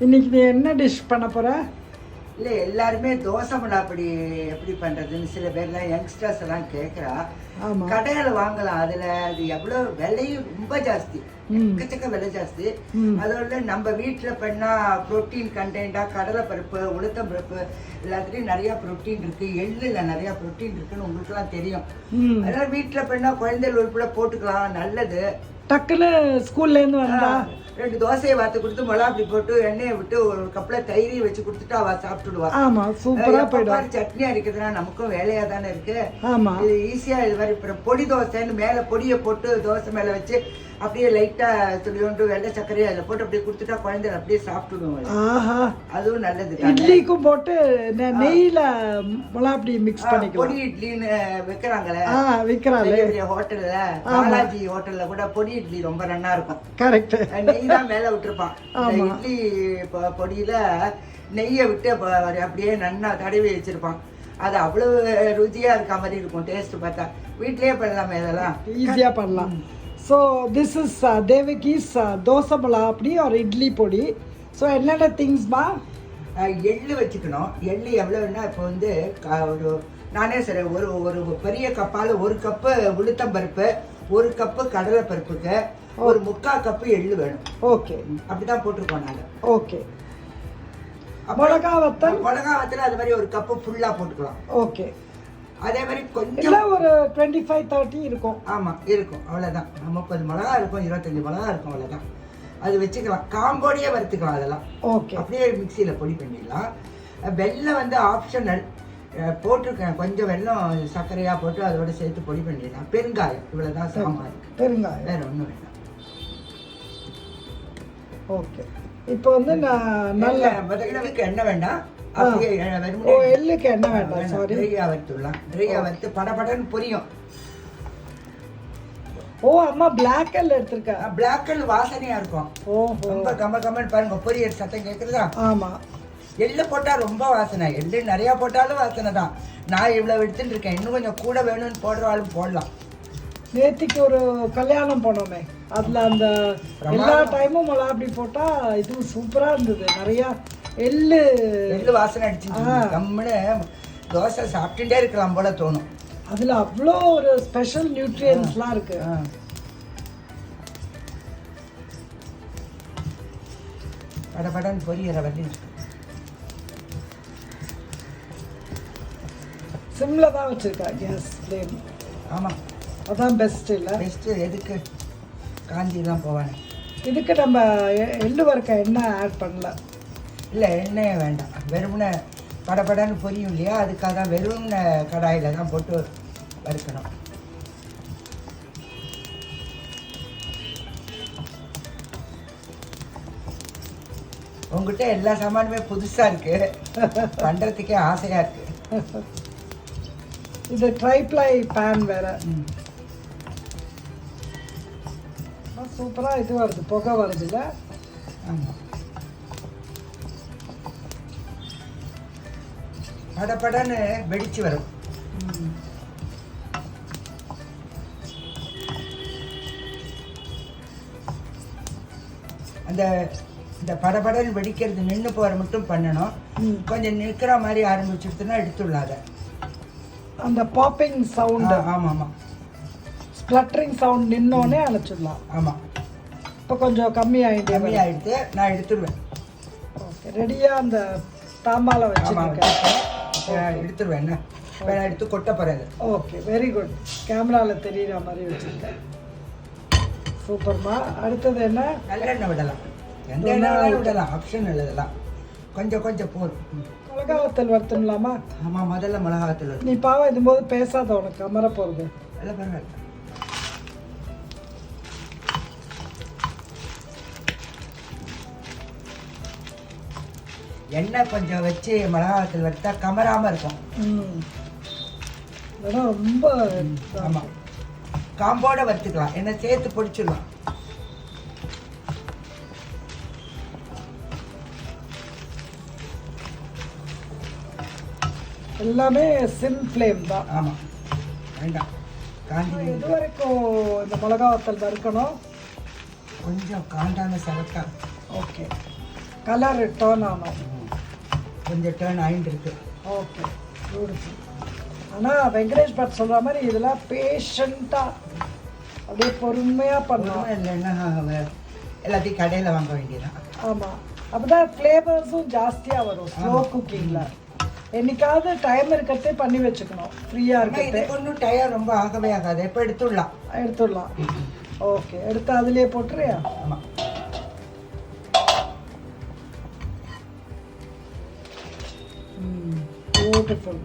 இன்னைக்கு நீ என்ன டிஷ் பண்ண போற? இல்லை எல்லாருமே தோசை மிளாப்படி எப்படி பண்ணுறதுன்னு சில பேர்லாம் யங்ஸ்டர்ஸ் எல்லாம் கேட்குறா. கடையில் வாங்கலாம். அதில் அது எவ்வளோ விலையும் ரொம்ப ஜாஸ்தி, எக்கச்சக்க விலை ஜாஸ்தி. அதோட நம்ம வீட்டில் பண்ணால் ப்ரோட்டீன் கண்டென்ட்டாக கடலை பருப்பு, உளுத்தம் பருப்பு எல்லாத்துலேயும் நிறையா ப்ரோட்டீன் இருக்குது. எள்ளில் நிறையா ப்ரோட்டீன் இருக்குன்னு உங்களுக்குலாம் தெரியும். அதனால் வீட்டில் பண்ணால் குழந்தைகள் உறுப்புல போட்டுக்கலாம், நல்லது. டக்குன்னு ஸ்கூல்லேருந்து வந்தா 2 தோசையை வாத்து கொடுத்து மிளகா அப்படி போட்டு எண்ணெயை விட்டு ஒரு கப்பில் தயிரி வச்சு கொடுத்துட்டு அவள் சாப்பிட்டுடுவா. ஆமா, சூப்பரா போயிடும். சட்னி அரைக்கிறதுனா நமக்கும் வேலையா தானே இருக்கு. ஆமா, இது ஈஸியா. இது மாதிரி பொடி தோசைன்னு மேல பொடியை போட்டு தோசை மேல வச்சு அப்படியே லைட்டா துளியோண்டு வெள்ளை சர்க்கரையை அதில் போட்டு அப்படியே கொடுத்துட்டா குழந்தைகள் அப்படியே சாப்பிட்டுடுவோம். ஆஹா, அதுவும் நல்லது. இட்லிக்கும் போட்டு நெய்ல அப்படி மிக்ஸ் பண்ணிக்கலாம். பொடி இட்லின்னு வைக்கிறாங்களே, விற்கிறாங்க ஹோட்டல்ல, பாலாஜி ஹோட்டல்ல கூட பொடி இட்லி ரொம்ப நல்லா இருக்கும். கரெக்ட். நெய் தான் மேல விட்டுருப்பான். இட்லி பொடியில நெய்யை விட்டு அப்படியே நல்லா தடவி வச்சிருப்பான். அது அவ்வளவு ருச்சியா இருக்க மாதிரி இருக்கும். டேஸ்ட் பார்த்தா வீட்லயே பண்ணலாமே, இதெல்லாம் ஈஸியா பண்ணலாம். ஸோ திஸ் இஸ் தேவகிஸ் தோசை மிளகாப்படி ஒரு இட்லி பொடி. ஸோ என்னென்ன திங்ஸ்மா? எள்ளு வச்சுக்கணும். எள்ளு எவ்வளோன்னா இப்போ வந்து ஒரு நானே சரி ஒரு ஒரு பெரிய கப்பால் 1 கப்பு உளுத்தம் பருப்பு, 1 கப்பு கடலை பருப்புக்கு ஒரு 3/4 கப்பு எள்ளு வேணும். ஓகே, அப்படிதான் போட்டிருக்கோம் நாங்கள். ஓகே. மிளகா வத்தல் அது மாதிரி 1 கப்பு ஃபுல்லாக போட்டுக்கலாம். ஓகே. அதே மாதிரி கொஞ்சம் ஒரு 25-30 இருக்கும். ஆமாம், இருக்கும். அவ்வளோதான். 30 மிளகா இருக்கும், 25 மிளகா இருக்கும், அவ்வளோதான். அது வச்சுக்கலாம். காம்போடியே வறுத்துக்கலாம் அதெல்லாம். ஓகே. அப்படியே மிக்சியில் பொடி பண்ணிடலாம். வெல்லம் வந்து ஆப்ஷனல் போட்டிருக்கேன். கொஞ்சம் வெல்லம் சர்க்கரையாக போட்டு அதோட சேர்த்து பொடி பண்ணிடலாம். பெருங்காயம் இவ்வளோதான் சாம்பார். பெருங்காயம் வேறு ஒன்றும் வேண்டாம். ஓகே. இப்போ வந்து நான் நல்ல முதல்ல எண்ணெய் வேண்டாம். எள்ளுக்கு என்ன வேண்டாம். சாரி, ட்ரையா வறுத்துடலாம். ட்ரையா வறுத்து படபடன்னு பொரியும். ஓ அம்மா பிளாக் எள் எடுத்துருக்கேன். பிளாக் எள் வாசனையா இருக்கும். ரொம்ப கம்மன்னு பாருங்க. பொரியல் சத்தம் கேட்குறதா? ஆமா. எள்ளு போட்டா ரொம்ப வாசனை. எள்ளு நிறைய போட்டாலும் வாசனை தான். நான் இவ்வளவு எடுத்துட்டு இருக்கேன். இன்னும் கொஞ்சம் கூட வேணும்னு போடுறாலும் போடலாம். நேத்திக்கு ஒரு கல்யாணம் போனோமே, அதுல அந்த எல்லா டைமும் மிளகா அப்படி போட்டா இது சூப்பரா இருந்தது. நிறைய எள்ளு வாசனை அடிச்சு கம்முன்னு தோசை சாப்பிட்டுட்டே இருக்கலாம் போல தோணும். அதுல அவ்வளோ ஒரு ஸ்பெஷல் நியூட்ரியன்ஸ்லாம் இருக்கு. படபடன்னு பொரியற வண்டி சிம்ல தான் வச்சிருக்கா கேஸ் ஃப்ளேம். ஆமாம், அதான் பெஸ்ட். இல்லை பெஸ்ட்டு. எதுக்கு காஞ்சிலாம் போவானே. இதுக்கு நம்ம எள்ளு வறுக்க எண்ணெய் ஆட் பண்ணல. இல்லை, எண்ணெயே வேண்டாம். வெறும்னு படப்படன்னு பொரியும் இல்லையா, அதுக்காக தான் வெறும் கடாயில் தான் போட்டு வறுக்கணும். உங்ககிட்ட எல்லா சாமானுமே புதுசாக இருக்குது, பண்ணுறதுக்கே ஆசையாக இருக்குது. இது ட்ரைப்ளை பேன் வேற. சூப்பராக இது வருது, புகை வருது. இல்லை? ஆமாம், படப்படன்னு வெடிச்சு வரும். அந்த இந்த படபடன்னு வெடிக்கிறது நின்று போகிற மட்டும் பண்ணணும். கொஞ்சம் நிற்கிற மாதிரி ஆரம்பிச்சுட்டுனா எடுத்துடலாம். அந்த பாப்பிங் சவுண்டு. ஆமாம் ஆமாம், ஸ்ப்ளட்டரிங் சவுண்ட் நின்னோடனே அழைச்சிடலாம். ஆமாம். இப்போ கொஞ்சம் கம்மியாகிடுது, நான் எடுத்துடுவேன். ஓகே, ரெடியாக அந்த தாம்பால வச்சுருக்கேன். எடுத்துருவேன். என்ன எடுத்து கொட்ட போகிறது. Okay, very good. கேமராவில் தெரியுற மாதிரி வச்சுருக்கேன். சூப்பர்மா. அடுத்தது என்ன? நல்லெண்ணெய் விடலாம். எந்த எண்ணெய் விடலாம், ஆப்ஷன் இல்லதெல்லாம். கொஞ்சம் போதும். மிளகா வத்தல் வறுத்துடலாமா? ஆமாம், முதல்ல மிளகா வத்தல். நீ பாவம் இதும்போது பேசாத, உனக்கு அமர போகிறது. எல்லாம் பரவாயில்ல. எண்ணெய் கொஞ்சம் வச்சு மிளகா வத்தல் வறுத்தா கமராமல் இருக்கும். ரொம்ப ஆமாம், காம்போட வறுத்துக்கலாம். எண்ணெய் சேர்த்து பொடிச்சிடலாம். எல்லாமே சிம் ஃப்ளேம் தான். ஆமாம், வேண்டாம் காஞ்சி. இது வரைக்கும் இந்த மிளகா வத்தல் வறுக்கணும். கொஞ்சம் காண்டான செவக்கா. ஓகே, கலர் டர்ன் ஆகணும். கொஞ்சம் டர்ன் ஆகிட்டு இருக்கு. Okay, beautiful. ஆனால் வெங்கடேஷ் பட் சொல்கிற மாதிரி இதெல்லாம் பேஷண்ட்டாக அப்படியே பொறுமையாக பண்ணலாம். இல்லைன்னா எல்லாத்தையும் கடையில் வாங்க வேண்டியதான். ஆமாம், அப்போ தான் ஃப்ளேவர்ஸும் ஜாஸ்தியாக வரும் ஸ்லோ குக்கிங்கில். என்னைக்காவது டைம் இருக்கிறதே பண்ணி வச்சுக்கணும், ஃப்ரீயாக இருக்கிறது. ஒன்றும் டயம் ரொம்ப ஆகவே ஆகாது. எப்போ எடுத்துடலாம். ஓகே, எடுத்து அதுலேயே போட்டுறியா? ஆமாம். பியூட்டிஃபுல்.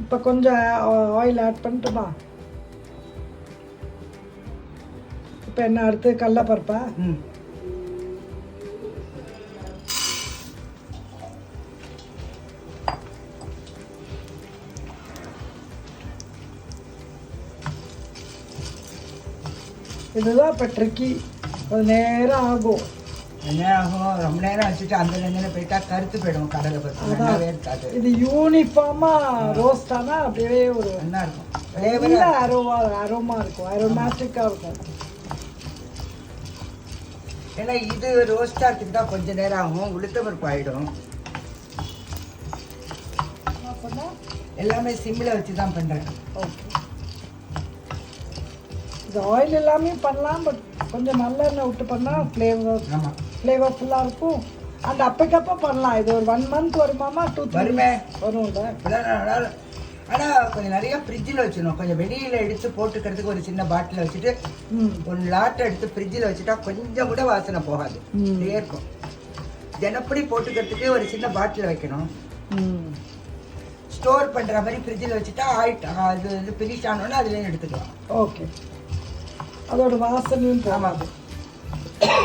இப்போ கொஞ்சம் ஆயில் ஆட் பண்ணிட்டுமா? இப்போ என்ன அடுத்து கடலைப்பருப்பா? இதுதான் இப்போ ட்ரிக்கி. கொஞ்சம் நேரம் ஆகும். என்ன ஆகும், ரொம்ப நேரம் வச்சுட்டு அந்த நேரம் போயிட்டா கருத்து போயிடும் கடலை பருப்பு. இருக்காது. இது யூனிஃபார்மாக ரோஸ்ட் ஆனால் அப்படியே ஒரு நல்லா இருக்கும். அரோமா இருக்கும், அரோமேட்டிக்காக இருக்கும். ஏன்னா இது ரோஸ்டாக இருக்குது தான் கொஞ்சம் நேரம் ஆகும். உளுத்த பருப்பு ஆகிடும். எல்லாமே சிம்மில் வச்சு தான் பண்ணுறேன். ஓகே, இது ஆயில் எல்லாமே பண்ணலாம், பட் கொஞ்சம் நல்லெண்ணெய் விட்டு பண்ணால் ஃப்ளேவர்ஃபுல்லாக இருக்கும். அந்த அப்பக்கப்போ பண்ணலாம். இது ஒரு 1 month வருமாமா? 2-3 வரும்ல. ஆனால் கொஞ்சம் நிறையா ஃப்ரிட்ஜில் வச்சிடணும். கொஞ்சம் வெளியில் எடுத்து போட்டுக்கிறதுக்கு ஒரு சின்ன பாட்டில் வச்சுட்டு ஒரு லாட்டை எடுத்து ஃப்ரிட்ஜில் வச்சுட்டா கொஞ்சம் கூட வாசனை போகாது, அப்படியே இருக்கும். தினப்படி போட்டுக்கிறதுக்கு ஒரு சின்ன பாட்டில் வைக்கணும். ஸ்டோர் பண்ணுற மாதிரி ஃப்ரிட்ஜில் வச்சுட்டா அது இது ஃபினிஷ் ஆனோன்னு அதுலேயும் எடுத்துக்கலாம். ஓகே, அதோட வாசனையும் போகாது.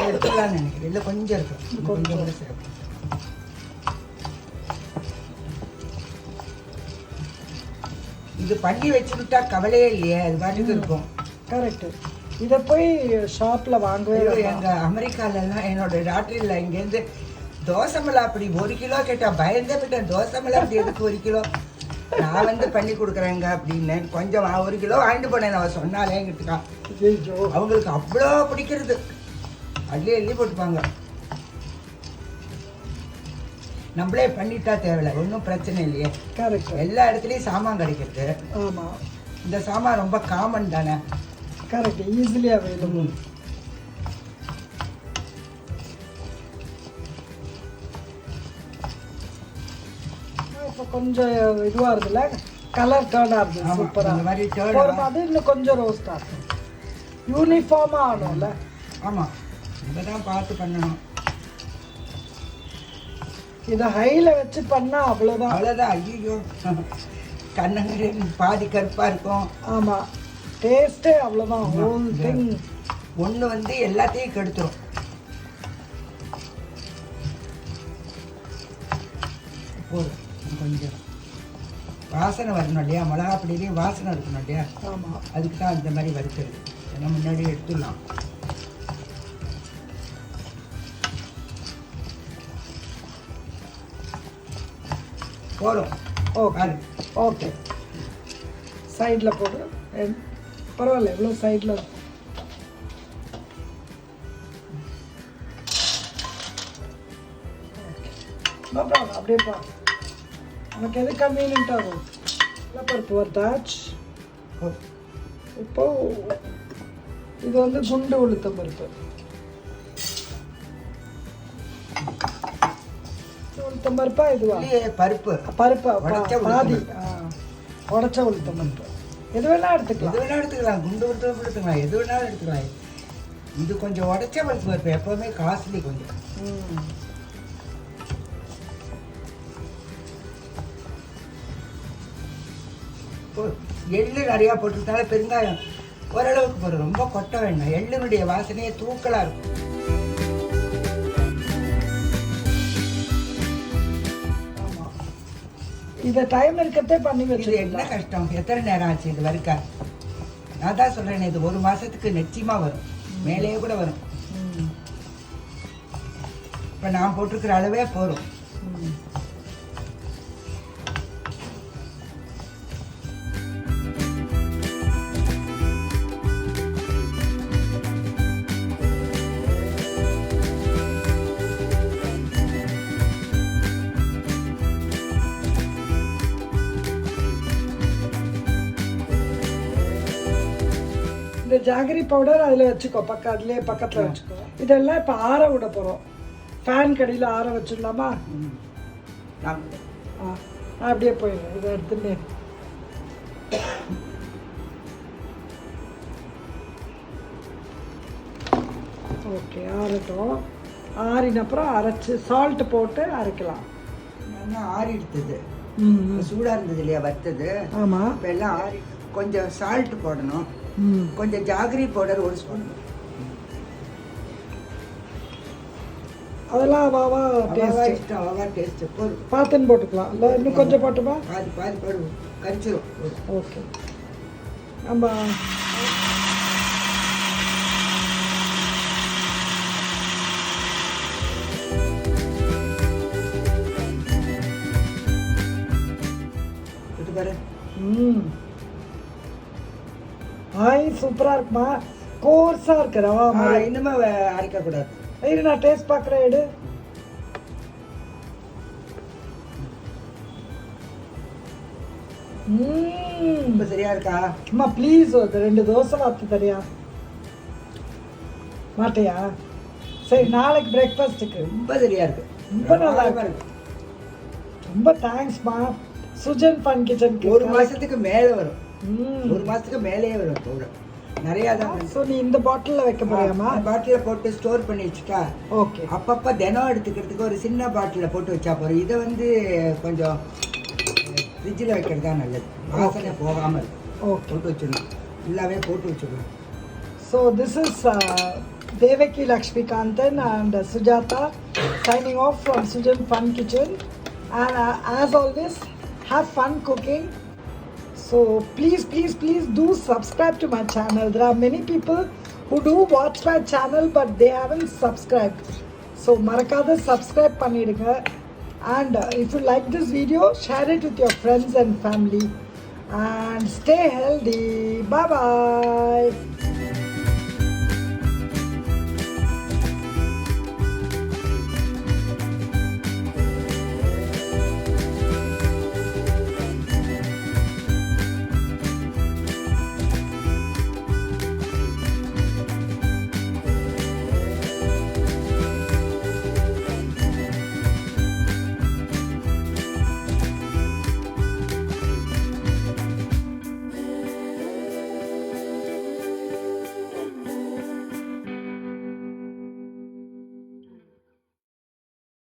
எடுத்துக்கலாம்னு நினைக்கிறேன். இல்லை கொஞ்சம் இருக்கும், கொஞ்சம் கூட சேர்க்கும். இது பண்ணி வச்சுக்கிட்டா கவலையே இல்லையே, அது பாட்டுக்கு இருக்கும். கரெக்டு. இதை போய் ஷாப்பில் வாங்கவே. எங்கள் அமெரிக்காலெல்லாம் என்னோட டாக்டரில் இங்கேருந்து தோசை மிலாப்படி 1 கிலோ கேட்டால் பயந்தே போயிட்டேன். தோசை மிலாப்படி எதுக்கு 1 கிலோ? நான் வந்து பண்ணி கொடுக்குறேங்க அப்படின்னு கொஞ்சம் 1 கிலோ வாங்கிட்டு போனேன். அவன் சொன்னாலேங்கிட்டுக்கா. அவங்களுக்கு அவ்வளோ பிடிக்கிறது. அள்ளி போட்டுப்பாங்க. நம்மளே பண்ணிட்டா தேவையில்லை, ஒன்றும் பிரச்சனை இல்லையே. கரெக்ட். எல்லா இடத்துலையும் சாமான் கிடைக்கிறது. ஆமாம், இந்த சாமான் ரொம்ப காமன் தானே. Correct, easily available. இப்போ கொஞ்சம் இதுவாக இருக்குல்ல, கலர் டர்ன் ஆகுது. சூப்பராக இந்த மாதிரி டர்ன் அது இன்னும் கொஞ்சம் ரோஸ்ட் ஆகும், யூனிஃபார்மாக ஆகணும்ல. ஆமாம், இதை தான் பார்த்து பண்ணணும். இதை ஹையில் வச்சு பண்ணால் அவ்வளோதான். ஐயோ, கண்ணங்கரை பாதி கருப்பாக இருக்கும். ஆமாம், டேஸ்ட்டே அவ்வளோதான். ஹோல் திங் ஒன்று வந்து எல்லாத்தையும் கெடுத்துரும். போதும், கொஞ்சம் வாசனை வரணும் இல்லையா, மிளகா பொடியிலையும் வாசனை இருக்கணும் இல்லையா. ஆமாம், அதுக்கு தான் இந்த மாதிரி வறுக்கிறது. ஏன்னா முன்னாடியே எடுத்துடலாம். போதும். ஓகே ஓகே, சைடில் போடு. பரவாயில்ல, எவ்வளோ சைடில் அப்படியே பா. உனக்கு எது கன்வீனியன்ட் ஆகும்? பருப்பு வந்தாச்சு. இப்போ இது வந்து குண்டு உளுத்தம் பருப்பு. உளுத்தம் பருப்பா இதுவா? பருப்பு பாதி உடச்ச உளுத்தம் பருப்பு. எது வேணா எடுத்துக்கலாம். குண்டு உளுத்தம் எடுத்துக்கலாம், எது வேணாலும் எடுத்துக்கலாம். இது கொஞ்சம் உடச்ச பருப்பு எப்பவுமே காஸ்ட்லி கொஞ்சம். எள்ளு நிறையா போட்டுக்கிட்டால பெருங்காயம் ஓரளவுக்கு போடும், ரொம்ப கொட்ட வேண்டாம். எள்ளுனுடைய வாசனையே தூக்கலாக இருக்கும். ஆமாம், இதை டைம் இருக்கிறதே பண்ணி வச்சு. என்ன கஷ்டம், எத்தனை நேரம் ஆச்சு இது வரைக்கா? நான் தான் சொல்கிறேன், இது 1 மாதத்துக்கு நிச்சயமாக வரும், மேலேயே கூட வரும். இப்போ நான் போட்டிருக்கிற அளவே போதும். இந்த ஜாகரி பவுடர் அதில் வச்சுக்கோ, அதுலேயே பக்கத்தில் வச்சுக்கோ. இதெல்லாம் இப்போ ஆற விட போகிறோம். ஃபேன் கடியில் ஆற வச்சிடலாமா? அப்படியே போயிடும். இதை எடுத்துட்டு ஓகே ஆறட்டும். ஆறினப்புறம் அரைச்சி சால்ட் போட்டு அரைக்கலாம். நல்லா ஆறி எடுத்தது, சூடாக இருந்தது இல்லையா வறுத்தது. ஆமாம். இப்போ எல்லாம் ஆறி கொஞ்சம் சால்ட் போடணும், கொஞ்சம் ஜாகரி பவுடர் 1 ஸ்பூன். அதெல்லாம் அவாவா டேஸ்ட் போதும். பார்த்துன்னு போட்டுக்கலாம். இல்லை இன்னும் கொஞ்சம் போட்டுமா? பாதி போடுவோம், கரிச்சிரும். ஓகே. நம்ம சூப்பரா இருக்குமா? கோர்ஸா இருக்கு ரவா மாதிரி. இன்னுமே அரைக்க கூடாது. இரு நான் டேஸ்ட் பார்க்குறேன். எடு. இப்போ சரியா இருக்கா? அம்மா ப்ளீஸ் ஒரு 2 தோசை வாத்து தரியா? மாட்டியா? சரி நாளைக்கு பிரேக்ஃபாஸ்ட்டுக்கு. ரொம்ப சரியா இருக்கு, ரொம்ப நல்லா இருக்கு. ரொம்ப தேங்க்ஸ்மா. சுஜன் ஃபன் கிச்சனுக்கு 1 மாசத்துக்கு மேலே வரும். 1 மாசத்துக்கு மேலேயே வரும் பவுடர். நிறையா தான். ஸோ நீ இந்த பாட்டிலில் வைக்க போறியாமா? பாட்டிலில் போட்டு ஸ்டோர் பண்ணி வச்சுட்டா ஓகே. அப்பப்போ தினம் எடுத்துக்கிறதுக்கு ஒரு சின்ன பாட்டிலில் போட்டு வச்சா போகிறோம். இதை வந்து கொஞ்சம் ஃப்ரிட்ஜில் வைக்கிறது தான் நல்லது, வாசனை போகாமல். ஓகே. போட்டு வச்சிடணும், ஃபுல்லாகவே போட்டு வச்சுக்கணும். So this is Devaki Lakshmikantan and Sujata signing off from Sujan Fun Kitchen. And as always, have fun cooking. So please do subscribe to my channel. There are many people who do watch my channel but they haven't subscribed. So marakada subscribe pannidunga. And if you like this video, share it with your friends and family. And stay healthy. Bye bye.